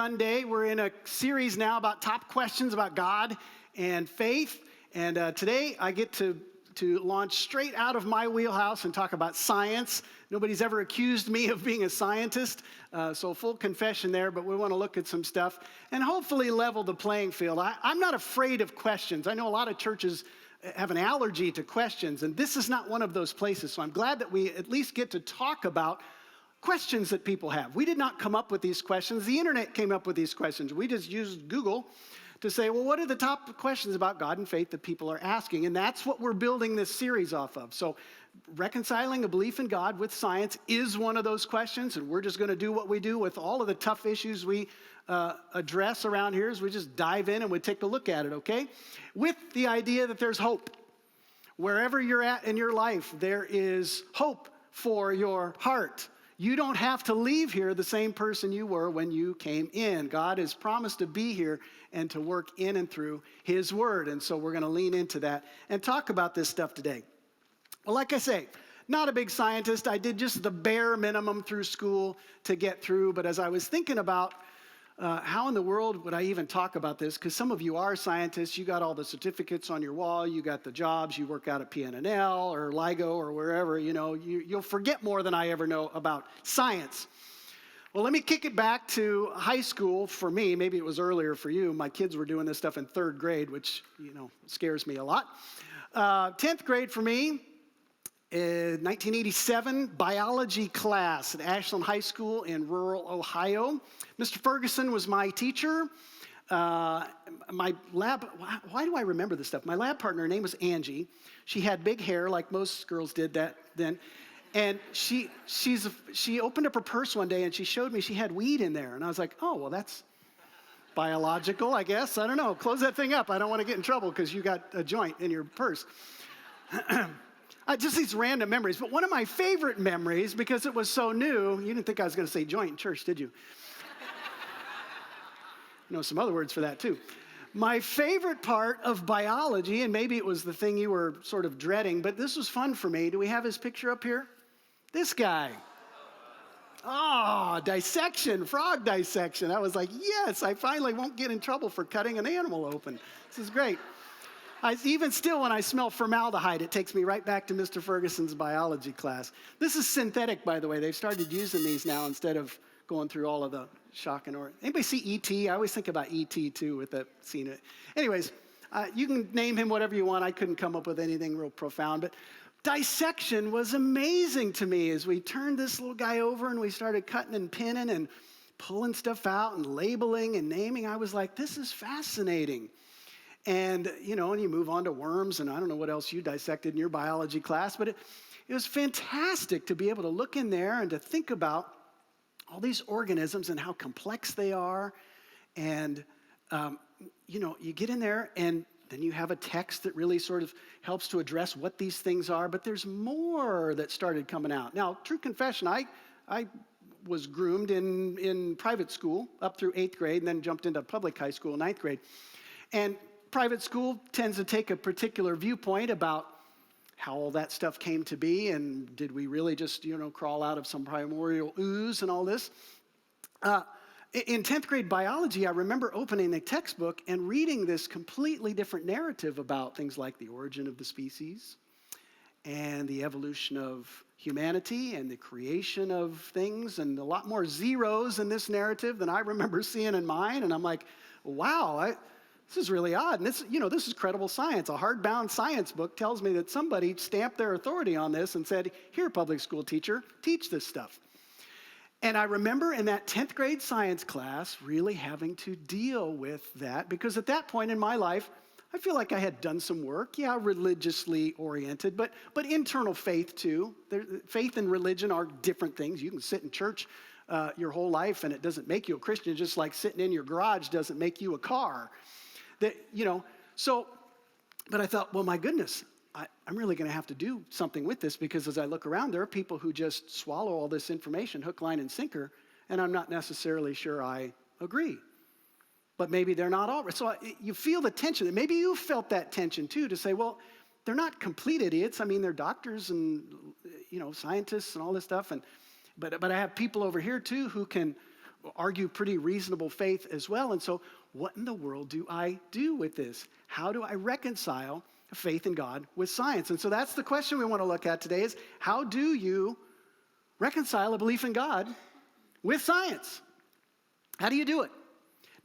Sunday. We're in a series now about top questions about God and faith. And today I get to launch straight out of my wheelhouse and talk about science. Nobody's ever accused me of being a scientist, so full confession there, but we want to look at some stuff and hopefully level the playing field. I'm not afraid of questions. I know a lot of churches have an allergy to questions, and this is not one of those places. So I'm glad that we at least get to talk about questions that people have. We did not come up with these questions. The internet came up with these questions. We just used Google to say, well, what are the top questions about God and faith that people are asking? And that's what we're building this series off of. So reconciling a belief in God with science is one of those questions, and we're just going to do what we do with all of the tough issues we address around here is we just dive in and we take a look at it, okay? With the idea that there's hope. Wherever you're at in your life, there is hope for your heart. You don't have to leave here the same person you were when you came in. God has promised to be here and to work in and through His Word. And so we're going to lean into that and talk about this stuff today. Well, like I say, not a big scientist. I did just the bare minimum through school to get through. But as I was thinking about how in the world would I even talk about this? Because some of you are scientists. You got all the certificates on your wall. You got the jobs. You work out at PNNL or LIGO or wherever. You know, you'll forget more than I ever know about science. Well, let me kick it back to high school for me. Maybe it was earlier for you. My kids were doing this stuff in third grade, which, scares me a lot. 10th grade for me. 1987 biology class at Ashland High School in rural Ohio. Mr. Ferguson was my teacher. My lab, why do I remember this stuff? My lab partner, her name was Angie. She had big hair like most girls did then. And she opened up her purse one day and she showed me she had weed in there. And I was like, oh, well, that's biological, I guess. I don't know. Close that thing up. I don't want to get in trouble because you got a joint in your purse. Just these random memories. But one of my favorite memories, because it was so new, you didn't think I was going to say joint in church, did you? You know some other words for that, too. My favorite part of biology, and maybe it was the thing you were sort of dreading, but this was fun for me. Do we have his picture up here? This guy. Oh, dissection, frog dissection. I was like, yes, I finally won't get in trouble for cutting an animal open. This is great. Even still, when I smell formaldehyde, it takes me right back to Mr. Ferguson's biology class. This is synthetic, by the way. They've started using these now instead of going through all of the shock and awe. Anybody see E.T.? I always think about E.T. too with that scene. Anyways, you can name him whatever you want. I couldn't come up with anything real profound, but dissection was amazing to me as we turned this little guy over and we started cutting and pinning and pulling stuff out and labeling and naming. I was like, this is fascinating. And, and you move on to worms, and I don't know what else you dissected in your biology class, but it was fantastic to be able to look in there and to think about all these organisms and how complex they are. And, you get in there, and then you have a text that really sort of helps to address what these things are, but there's more that started coming out. Now, true confession, I was groomed in private school up through 8th grade and then jumped into public high school in 9th grade. And private school tends to take a particular viewpoint about how all that stuff came to be, and did we really just, crawl out of some primordial ooze and all this? In 10th grade biology, I remember opening the textbook and reading this completely different narrative about things like the origin of the species and the evolution of humanity and the creation of things, and a lot more zeros in this narrative than I remember seeing in mine. And I'm like, wow, this is really odd. And this is credible science. A hardbound science book tells me that somebody stamped their authority on this and said, here, public school teacher, teach this stuff. And I remember in that 10th grade science class really having to deal with that, because at that point in my life, I feel like I had done some work, religiously oriented, but internal faith too. Faith and religion are different things. You can sit in church your whole life and it doesn't make you a Christian, just like sitting in your garage doesn't make you a car. But I thought, well, my goodness, I'm really going to have to do something with this, because as I look around, there are people who just swallow all this information, hook, line, and sinker, and I'm not necessarily sure I agree. But maybe they're not all right. So you feel the tension. Maybe you felt that tension too, to say, well, they're not complete idiots. I mean, they're doctors and, scientists and all this stuff. But I have people over here too who can argue pretty reasonable faith as well. And so what in the world do I do with this? How do I reconcile faith in God with science? And so that's the question we want to look at today is, how do you reconcile a belief in God with science? How do you do it?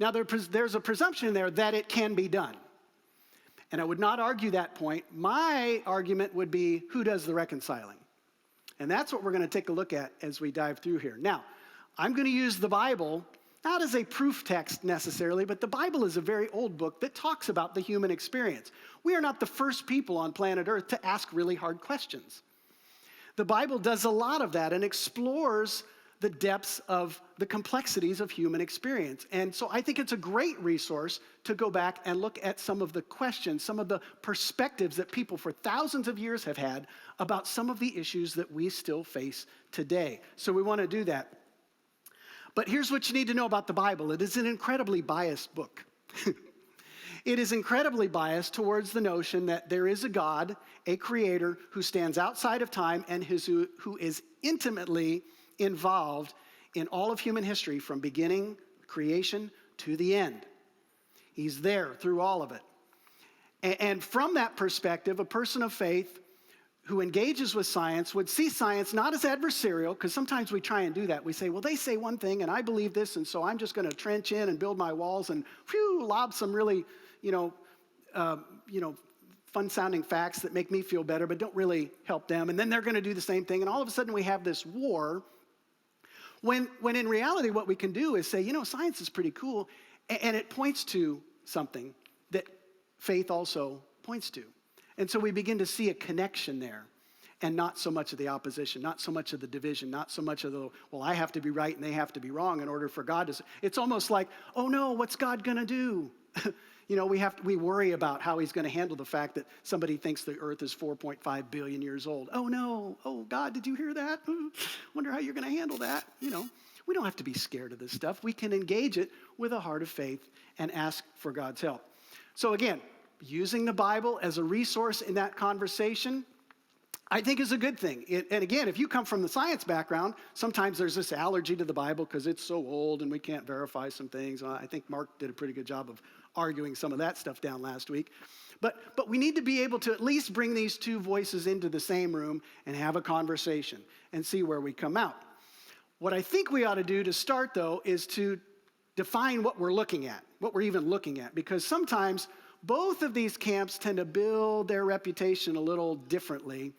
Now, there's a presumption there that it can be done. And I would not argue that point. My argument would be, who does the reconciling? And that's what we're going to take a look at as we dive through here. Now, I'm going to use the Bible, not as a proof text necessarily, but the Bible is a very old book that talks about the human experience. We are not the first people on planet Earth to ask really hard questions. The Bible does a lot of that and explores the depths of the complexities of human experience. And so I think it's a great resource to go back and look at some of the questions, some of the perspectives that people for thousands of years have had about some of the issues that we still face today. So we want to do that. But here's what you need to know about the Bible. It is an incredibly biased book. It is incredibly biased towards the notion that there is a God, a creator, who stands outside of time and who is intimately involved in all of human history from beginning, creation, to the end. He's there through all of it. And from that perspective, a person of faith who engages with science would see science not as adversarial, because sometimes we try and do that. We say, well, they say one thing and I believe this, and so I'm just going to trench in and build my walls and lob some really, fun-sounding facts that make me feel better but don't really help them. And then they're going to do the same thing. And all of a sudden we have this war. When in reality what we can do is say, science is pretty cool, and it points to something that faith also points to. And so we begin to see a connection there, and not so much of the opposition, not so much of the division, not so much of the, well, I have to be right and they have to be wrong in order for God to. It's almost like, oh no, what's God going to do? We worry about how he's going to handle the fact that somebody thinks the earth is 4.5 billion years old. Oh no, oh God, did you hear that? Wonder how you're going to handle that. We don't have to be scared of this stuff. We can engage it with a heart of faith and ask for God's help. So again, using the Bible as a resource in that conversation, I think is a good thing. And again, if you come from the science background, sometimes there's this allergy to the Bible because it's so old and we can't verify some things. I think Mark did a pretty good job of arguing some of that stuff down last week. But we need to be able to at least bring these two voices into the same room and have a conversation and see where we come out. What I think we ought to do to start, though, is to define what we're looking at, what we're even looking at, because sometimes both of these camps tend to build their reputation a little differently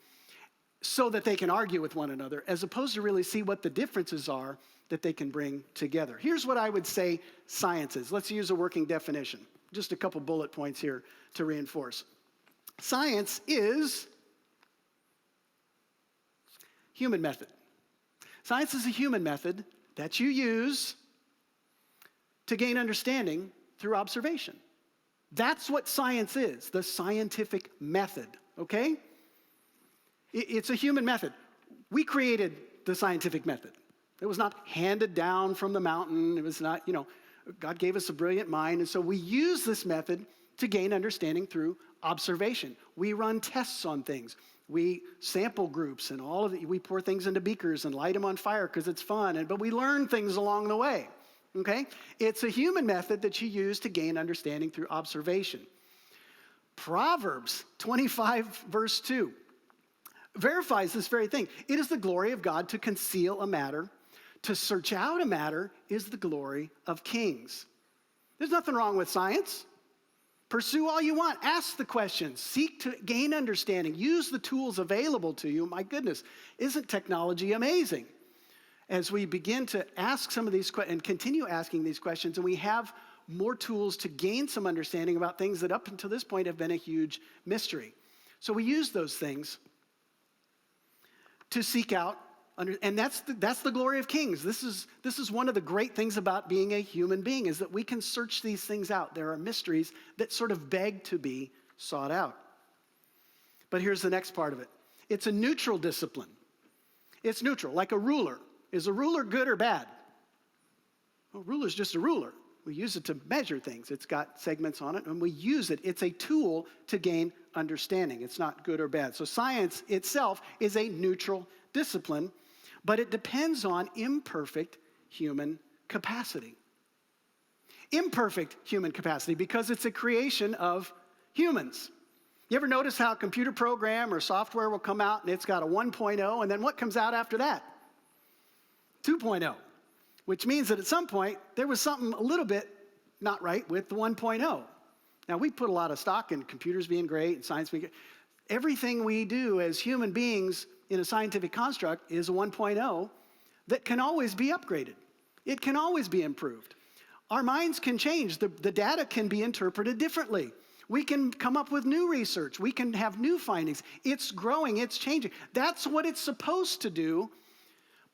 so that they can argue with one another, as opposed to really see what the differences are that they can bring together. Here's what I would say science is. Let's use a working definition. Just a couple bullet points here to reinforce. Science is human method. Science is a human method that you use to gain understanding through observation. That's what science is, the scientific method, okay? It's a human method. We created the scientific method. It was not handed down from the mountain. It was not, God gave us a brilliant mind, and so we use this method to gain understanding through observation. We run tests on things. We sample groups and all of it. We pour things into beakers and light them on fire because it's fun, but we learn things along the way, okay? It's a human method that you use to gain understanding through observation. Proverbs 25, verse 2, verifies this very thing. It is the glory of God to conceal a matter. To search out a matter is the glory of kings. There's nothing wrong with science. Pursue all you want. Ask the questions. Seek to gain understanding. Use the tools available to you. My goodness, isn't technology amazing? As we begin to ask some of these questions and continue asking these questions, and we have more tools to gain some understanding about things that up until this point have been a huge mystery. So we use those things to seek out, and that's the glory of kings. This is one of the great things about being a human being, is that we can search these things out. There are mysteries that sort of beg to be sought out. But here's the next part of it. It's a neutral discipline. It's neutral, like a ruler. Is a ruler good or bad? Well, a ruler's just a ruler. We use it to measure things. It's got segments on it, and we use it. It's a tool to gain understanding. It's not good or bad. So science itself is a neutral discipline, but it depends on imperfect human capacity. Imperfect human capacity, because it's a creation of humans. You ever notice how a computer program or software will come out and it's got a 1.0, and then what comes out after that? 2.0, which means that at some point there was something a little bit not right with the 1.0. Now, we put a lot of stock in computers being great and science being great. Everything we do as human beings in a scientific construct is a 1.0 that can always be upgraded. It can always be improved. Our minds can change. The data can be interpreted differently. We can come up with new research. We can have new findings. It's growing. It's changing. That's what it's supposed to do,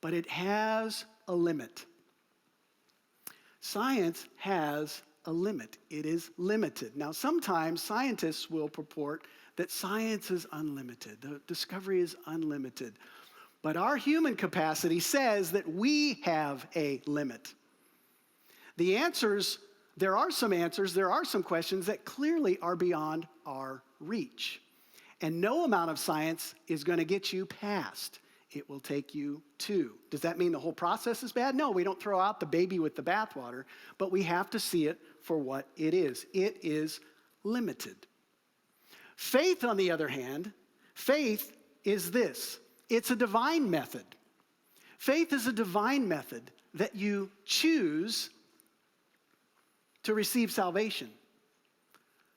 but it has a limit. Science has a limit. It is limited. Now, sometimes scientists will purport that science is unlimited. The discovery is unlimited. But our human capacity says that we have a limit. The answers, there are some questions that clearly are beyond our reach. And no amount of science is going to get you past. It will take you to. Does that mean the whole process is bad? No, we don't throw out the baby with the bathwater, but we have to see it for what it is. It is limited. Faith, on the other hand, faith is this. It's a divine method. Faith is a divine method that you choose to receive salvation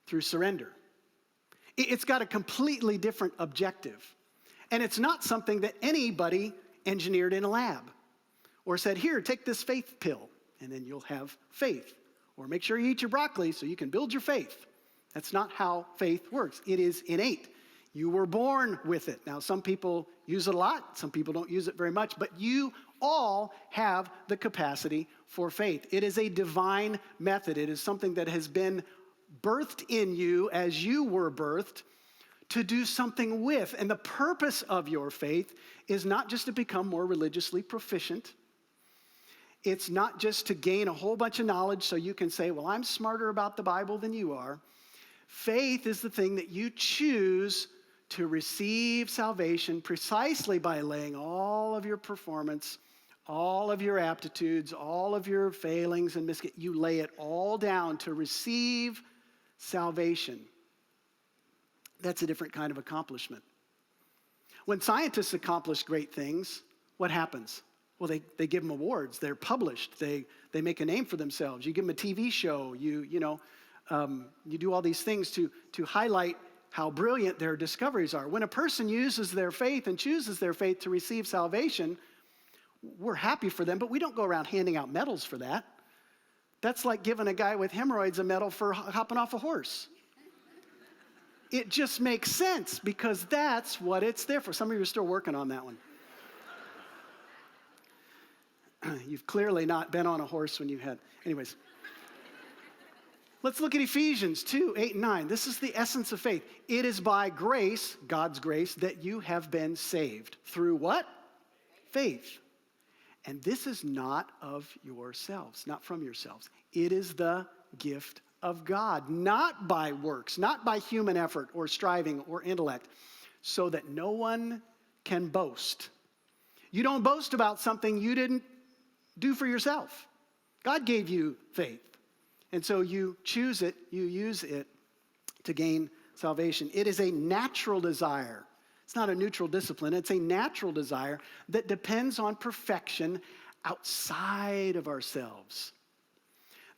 through surrender. It's got a completely different objective. And it's not something that anybody engineered in a lab or said, here, take this faith pill, and then you'll have faith. Or make sure you eat your broccoli so you can build your faith. That's not how faith works. It is innate. You were born with it. Now, some people use it a lot. Some people don't use it very much. But you all have the capacity for faith. It is a divine method. It is something that has been birthed in you as you were birthed to do something with. And the purpose of your faith is not just to become more religiously proficient. It's not just to gain a whole bunch of knowledge so you can say, well, I'm smarter about the Bible than you are. Faith is the thing that you choose to receive salvation precisely by laying all of your performance, all of your aptitudes, all of your failings and you lay it all down to receive salvation. That's a different kind of accomplishment. When scientists accomplish great things, what happens? Well, they give them awards. They're published. They make a name for themselves. You give them a TV show. You do all these things to highlight how brilliant their discoveries are. When a person uses their faith and chooses their faith to receive salvation, we're happy for them, but we don't go around handing out medals for that. That's like giving a guy with hemorrhoids a medal for hopping off a horse. It just makes sense because that's what it's there for. Some of you are still working on that one. You've clearly not been on a horse when you had. Anyways. Let's look at Ephesians 2, 8, and 9. This is the essence of faith. It is by grace, God's grace, that you have been saved. Through what? Faith. And this is not of yourselves, not from yourselves. It is the gift of God, not by works, not by human effort or striving or intellect, so that no one can boast. You don't boast about something you didn't do for yourself. God gave you faith. And so you choose it, you use it to gain salvation. It is a natural desire. It's not a neutral discipline. It's a natural desire that depends on perfection outside of ourselves.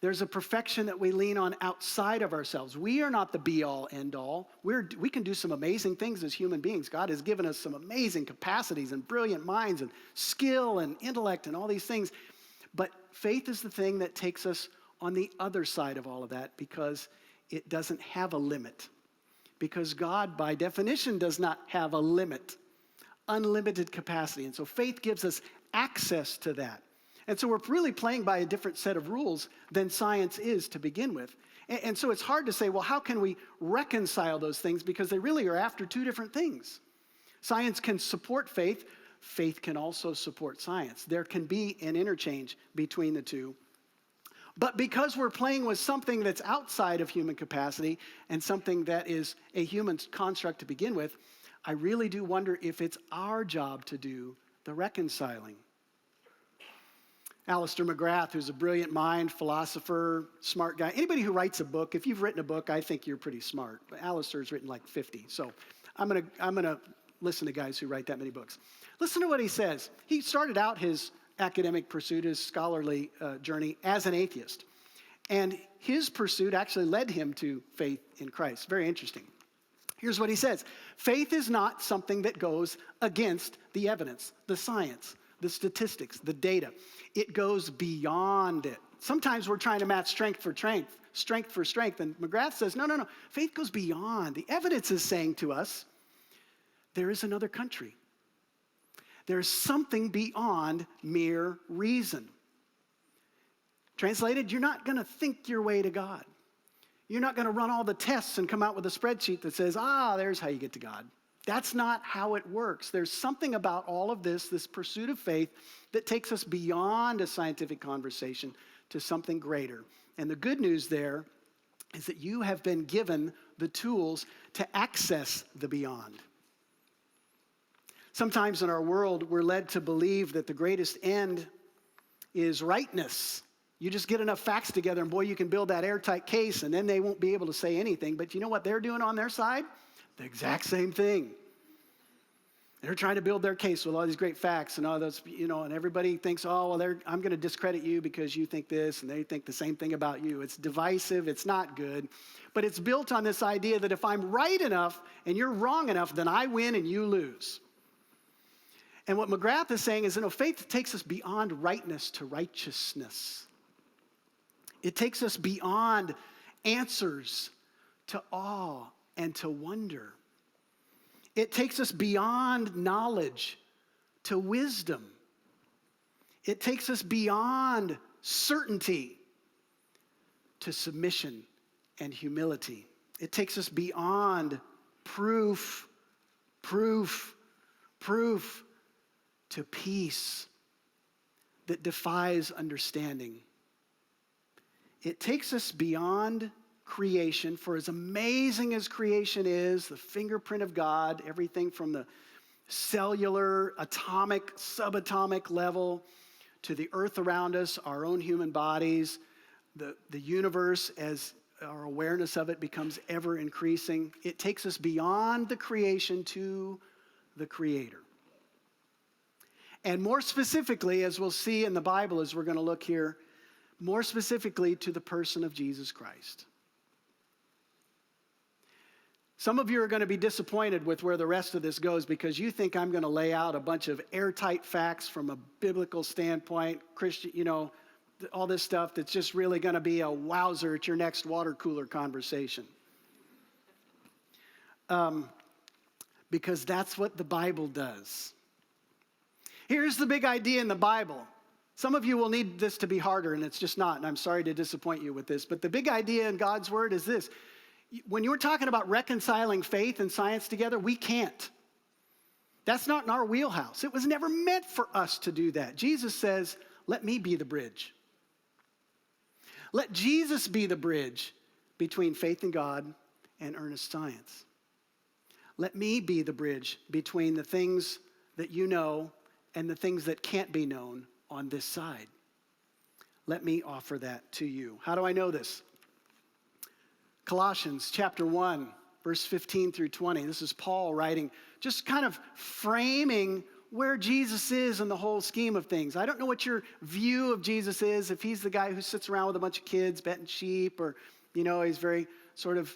There's a perfection that we lean on outside of ourselves. We are not the be-all, end-all. We can do some amazing things as human beings. God has given us some amazing capacities and brilliant minds and skill and intellect and all these things. But faith is the thing that takes us on the other side of all of that because it doesn't have a limit. Because God, by definition, does not have a limit. Unlimited capacity. And so faith gives us access to that. And so we're really playing by a different set of rules than science is to begin with. And so it's hard to say, well, how can we reconcile those things? Because they really are after two different things. Science can support faith. Faith can also support science. There can be an interchange between the two. But because we're playing with something that's outside of human capacity and something that is a human construct to begin with, I really do wonder if it's our job to do the reconciling. Alistair McGrath, who's a brilliant mind, philosopher, smart guy. Anybody who writes a book, if you've written a book, I think you're pretty smart. But Alistair's written like 50. So I'm gonna listen to guys who write that many books. Listen to what he says. He started out his academic pursuit, his scholarly journey as an atheist. And his pursuit actually led him to faith in Christ. Very interesting. Here's what he says. Faith is not something that goes against the evidence, the science, the statistics, the data. It goes beyond it. Sometimes we're trying to match strength for strength. And McGrath says, no. Faith goes beyond. The evidence is saying to us, there is another country. There's something beyond mere reason. Translated, you're not going to think your way to God. You're not going to run all the tests and come out with a spreadsheet that says, there's how you get to God. That's not how it works. There's something about all of this pursuit of faith, that takes us beyond a scientific conversation to something greater. And the good news there is that you have been given the tools to access the beyond. Sometimes in our world, we're led to believe that the greatest end is rightness. You just get enough facts together, and boy, you can build that airtight case, and then they won't be able to say anything. But you know what they're doing on their side? The exact same thing. They're trying to build their case with all these great facts and all those, and everybody thinks, I'm going to discredit you because you think this, and they think the same thing about you. It's divisive. It's not good. But it's built on this idea that if I'm right enough and you're wrong enough, then I win and you lose. And what McGrath is saying is, faith takes us beyond rightness to righteousness. It takes us beyond answers to awe and to wonder. It takes us beyond knowledge to wisdom. It takes us beyond certainty to submission and humility. It takes us beyond proof to peace that defies understanding. It takes us beyond creation, for as amazing as creation is, the fingerprint of God, everything from the cellular, atomic, subatomic level to the earth around us, our own human bodies, the universe as our awareness of it becomes ever increasing. It takes us beyond the creation to the Creator. And more specifically, as we'll see in the Bible as we're going to look here, more specifically to the person of Jesus Christ. Some of you are going to be disappointed with where the rest of this goes because you think I'm going to lay out a bunch of airtight facts from a biblical standpoint, Christian, all this stuff that's just really going to be a wowzer at your next water cooler conversation. Because that's what the Bible does. Here's the big idea in the Bible. Some of you will need this to be harder, and it's just not, and I'm sorry to disappoint you with this, but the big idea in God's Word is this. When you're talking about reconciling faith and science together, we can't. That's not in our wheelhouse. It was never meant for us to do that. Jesus says, let me be the bridge. Let Jesus be the bridge between faith in God and earnest science. Let me be the bridge between the things that you know and the things that can't be known on this side. Let me offer that to you. How do I know this? Colossians chapter 1, verse 15 through 20. This is Paul writing, just kind of framing where Jesus is in the whole scheme of things. I don't know what your view of Jesus is, if he's the guy who sits around with a bunch of kids betting sheep, or, he's very sort of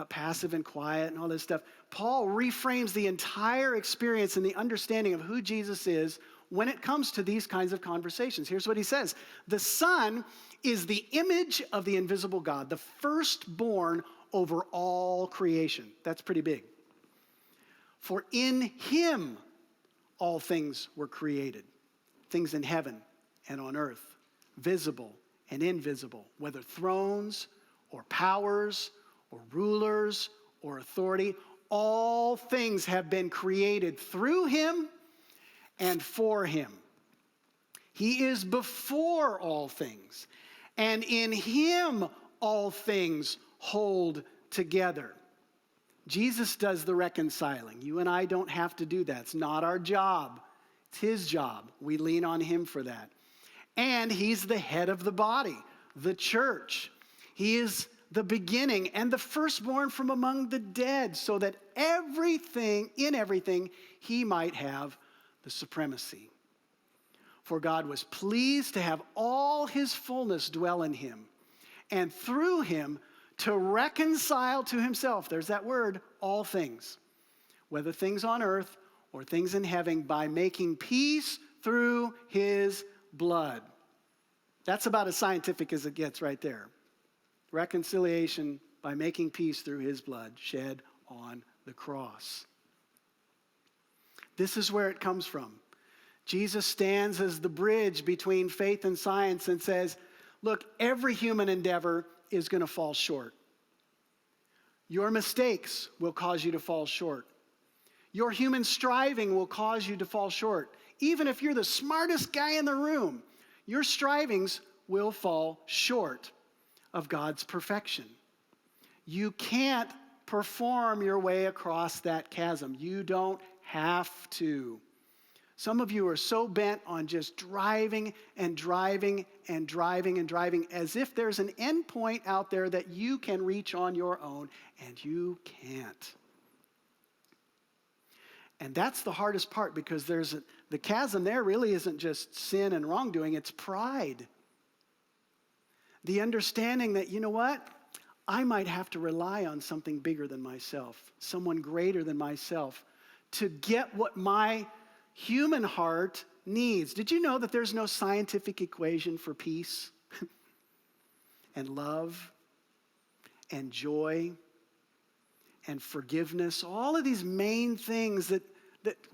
passive and quiet and all this stuff. Paul reframes the entire experience and the understanding of who Jesus is when it comes to these kinds of conversations. Here's what he says. The Son is the image of the invisible God, the firstborn over all creation. That's pretty big. For in him all things were created, things in heaven and on earth, visible and invisible, whether thrones or powers or rulers or authority. All things have been created through him and for him. He is before all things, and in him all things hold together. Jesus does the reconciling. You and I don't have to do that. It's not our job. It's his job. We lean on him for that. And he's the head of the body, the church. He is the beginning and the firstborn from among the dead, so that in everything, he might have the supremacy. For God was pleased to have all his fullness dwell in him, and through him to reconcile to himself, there's that word, all things, whether things on earth or things in heaven, by making peace through his blood. That's about as scientific as it gets right there. Reconciliation by making peace through his blood shed on the cross. This is where it comes from. Jesus stands as the bridge between faith and science and says, look, every human endeavor is going to fall short. Your mistakes will cause you to fall short. Your human striving will cause you to fall short. Even if you're the smartest guy in the room, your strivings will fall short of God's perfection. You can't perform your way across that chasm. You don't have to. Some of you are so bent on just driving and driving and driving and driving as if there's an end point out there that you can reach on your own, and you can't. And that's the hardest part, because the chasm there really isn't just sin and wrongdoing, it's pride. The understanding that, you know what? I might have to rely on something bigger than myself, someone greater than myself, to get what my human heart needs. Did you know that there's no scientific equation for peace and love and joy and forgiveness? All of these main things that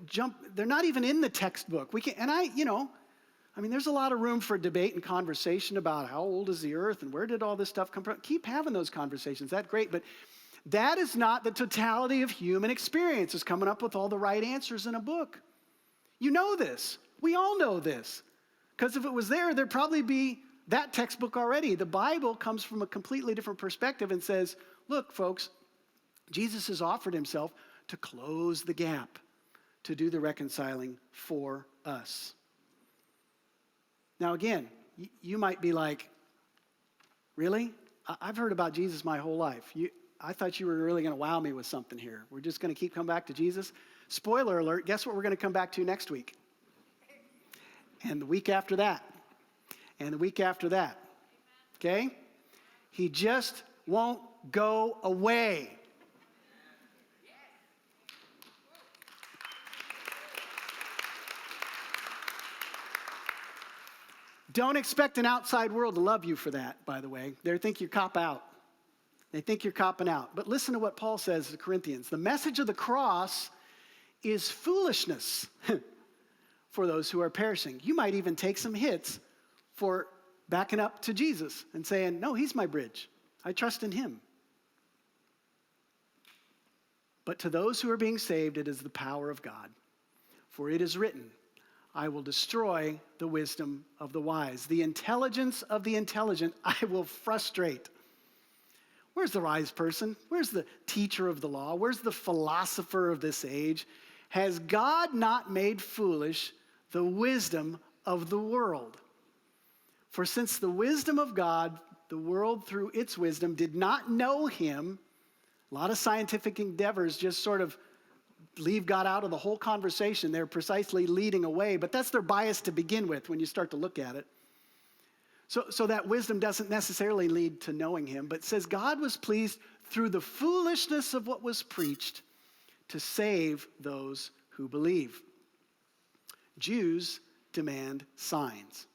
jump, they're not even in the textbook. There's a lot of room for debate and conversation about how old is the earth and where did all this stuff come from. Keep having those conversations. That's great. But that is not the totality of human experience, is coming up with all the right answers in a book. You know this. We all know this. Because if it was there, there'd probably be that textbook already. The Bible comes from a completely different perspective and says, look, folks, Jesus has offered himself to close the gap, to do the reconciling for us. Now again, you might be like, really? I've heard about Jesus my whole life. I thought you were really going to wow me with something here. We're just going to keep coming back to Jesus? Spoiler alert, guess what we're going to come back to next week? And the week after that. And the week after that. Okay? He just won't go away. Don't expect an outside world to love you for that, by the way. They think you cop out. They think you're copping out. But listen to what Paul says to the Corinthians. The message of the cross is foolishness for those who are perishing. You might even take some hits for backing up to Jesus and saying, no, he's my bridge. I trust in him. But to those who are being saved, it is the power of God. For it is written, I will destroy the wisdom of the wise. The intelligence of the intelligent I will frustrate. Where's the wise person? Where's the teacher of the law? Where's the philosopher of this age? Has God not made foolish the wisdom of the world? For since the wisdom of God, the world through its wisdom did not know him, a lot of scientific endeavors just sort of leave God out of the whole conversation. They're precisely leading away, but that's their bias to begin with when you start to look at it. So that wisdom doesn't necessarily lead to knowing him, but says God was pleased through the foolishness of what was preached to save those who believe. Jews demand signs,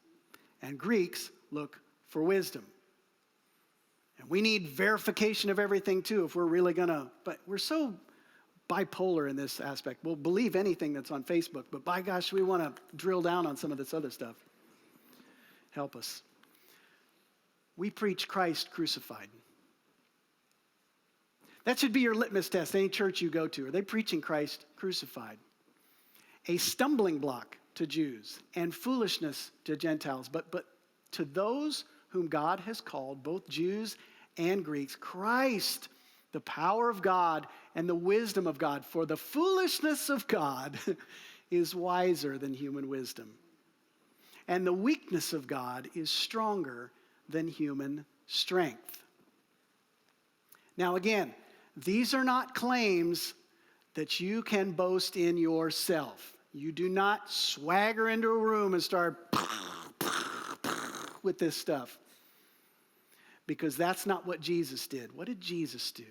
and Greeks look for wisdom. And we need verification of everything too if we're really gonna, but we're so bipolar in this aspect. We'll believe anything that's on Facebook, but by gosh, we want to drill down on some of this other stuff. Help us. We preach Christ crucified. That should be your litmus test, any church you go to. Are they preaching Christ crucified? A stumbling block to Jews and foolishness to Gentiles. But to those whom God has called, both Jews and Greeks, Christ, the power of God and the wisdom of God. For the foolishness of God is wiser than human wisdom. And the weakness of God is stronger than human strength. Now again, these are not claims that you can boast in yourself. You do not swagger into a room and start with this stuff. Because that's not what Jesus did. What did Jesus do?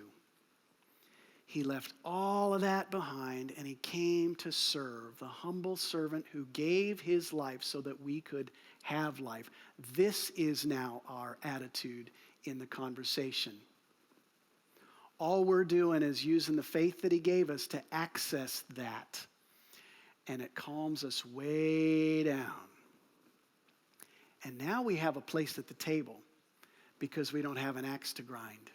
He left all of that behind and he came to serve, the humble servant who gave his life so that we could have life. This is now our attitude in the conversation. All we're doing is using the faith that he gave us to access that. And it calms us way down. And now we have a place at the table because we don't have an axe to grind.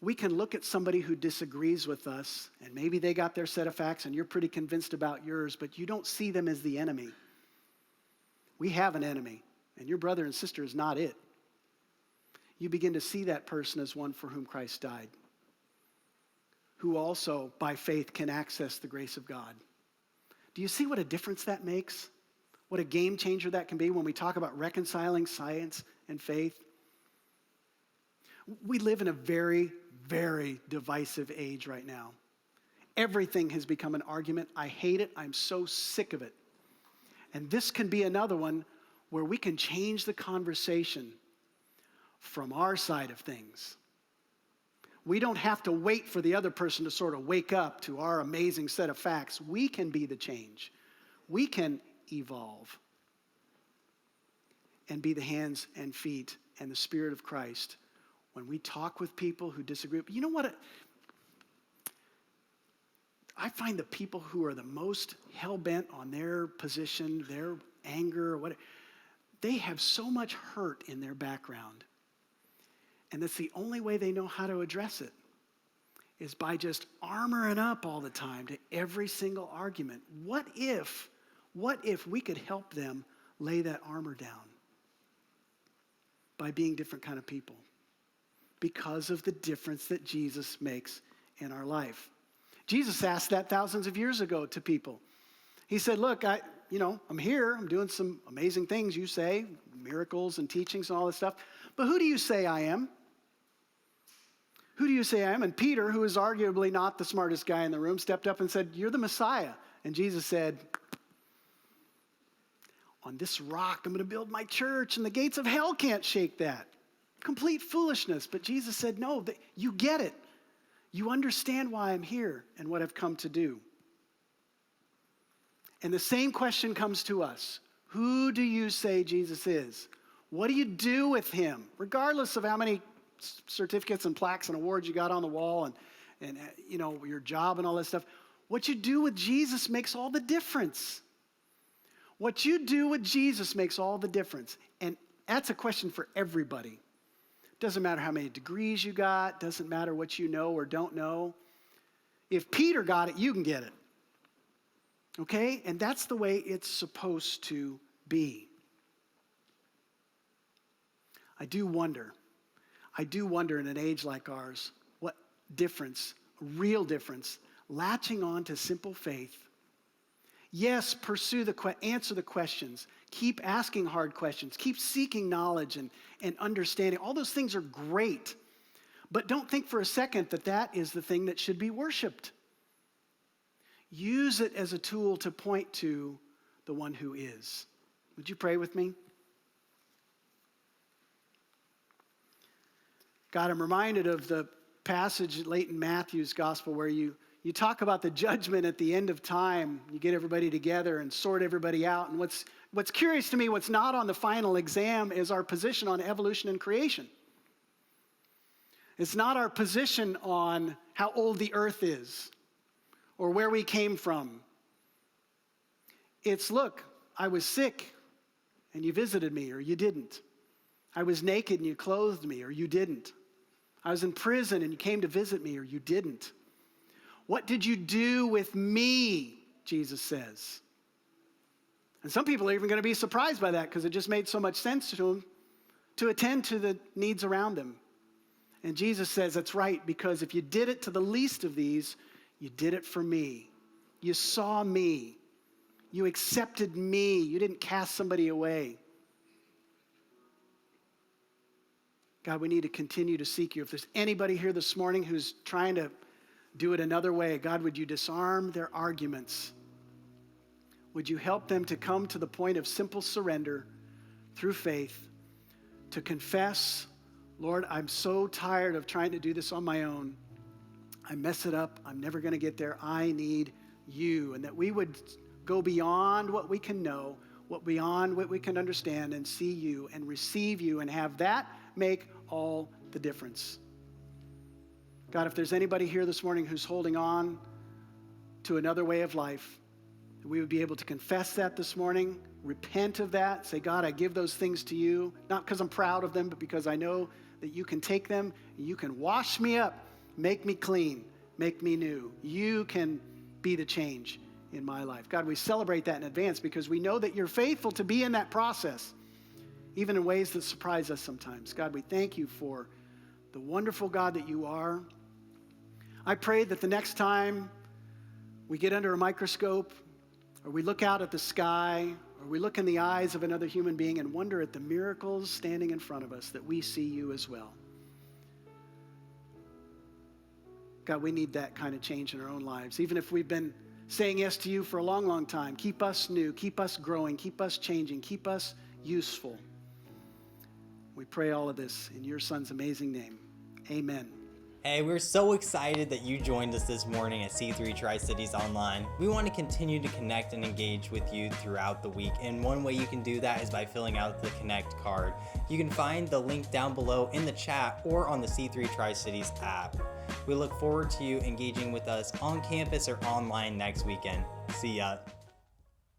We can look at somebody who disagrees with us, and maybe they got their set of facts and you're pretty convinced about yours, but you don't see them as the enemy. We have an enemy, and your brother and sister is not it. You begin to see that person as one for whom Christ died, who also, by faith, can access the grace of God. Do you see what a difference that makes? What a game changer that can be when we talk about reconciling science and faith? We live in a very, very divisive age right now. Everything has become an argument. I hate it. I'm so sick of it. And this can be another one where we can change the conversation from our side of things. We don't have to wait for the other person to sort of wake up to our amazing set of facts. We can be the change. We can evolve and be the hands and feet and the Spirit of Christ when we talk with people who disagree. But you know what? I find the people who are the most hell-bent on their position, their anger, or whatever, they have so much hurt in their background. And that's the only way they know how to address it, is by just armoring up all the time to every single argument. What if we could help them lay that armor down by being different kind of people? Because of the difference that Jesus makes in our life. Jesus asked that thousands of years ago to people. He said, look, I'm here, I'm doing some amazing things, you say, miracles and teachings and all this stuff, but who do you say I am? Who do you say I am? And Peter, who is arguably not the smartest guy in the room, stepped up and said, you're the Messiah. And Jesus said, on this rock I'm going to build my church, and the gates of hell can't shake that. Complete foolishness. But Jesus said, no, you get it. You understand why I'm here and what I've come to do. And the same question comes to us. Who do you say Jesus is? What do you do with him? Regardless of how many certificates and plaques and awards you got on the wall and your job and all that stuff. What you do with Jesus makes all the difference. What you do with Jesus makes all the difference. And that's a question for everybody. Doesn't matter how many degrees you got. Doesn't matter what you know or don't know. If Peter got it, you can get it. Okay? And that's the way it's supposed to be. I do wonder in an age like ours, what difference, real difference, latching on to simple faith. Yes, answer the questions. Keep asking hard questions. Keep seeking knowledge and understanding. All those things are great. But don't think for a second that is the thing that should be worshiped. Use it as a tool to point to the one who is. Would you pray with me? God, I'm reminded of the passage late in Matthew's gospel where you talk about the judgment at the end of time. You get everybody together and sort everybody out. And what's curious to me, what's not on the final exam is our position on evolution and creation. It's not our position on how old the earth is or where we came from. It's, look, I was sick and you visited me or you didn't. I was naked and you clothed me or you didn't. I was in prison and you came to visit me or you didn't. What did you do with me, Jesus says. And some people are even going to be surprised by that because it just made so much sense to them to attend to the needs around them. And Jesus says, that's right, because if you did it to the least of these, you did it for me. You saw me. You accepted me. You didn't cast somebody away. God, we need to continue to seek you. If there's anybody here this morning who's trying to do it another way, God, would you disarm their arguments? Would you help them to come to the point of simple surrender through faith, to confess, Lord, I'm so tired of trying to do this on my own. I mess it up. I'm never going to get there. I need you. And that we would go beyond what we can know, beyond what we can understand, and see you and receive you and have that make all the difference. God, if there's anybody here this morning who's holding on to another way of life, we would be able to confess that this morning, repent of that, say, God, I give those things to you, not because I'm proud of them, but because I know that you can take them, you can wash me up, make me clean, make me new. You can be the change in my life. God, we celebrate that in advance because we know that you're faithful to be in that process, even in ways that surprise us sometimes. God, we thank you for the wonderful God that you are. I pray that the next time we get under a microscope, or we look out at the sky, or we look in the eyes of another human being and wonder at the miracles standing in front of us, that we see you as well. God, we need that kind of change in our own lives. Even if we've been saying yes to you for a long, long time, keep us new, keep us growing, keep us changing, keep us useful. We pray all of this in your Son's amazing name. Amen. Hey, we're so excited that you joined us this morning at C3 Tri-Cities Online. We want to continue to connect and engage with you throughout the week, and one way you can do that is by filling out the Connect card. You can find the link down below in the chat or on the C3 Tri-Cities app. We look forward to you engaging with us on campus or online next weekend. See ya.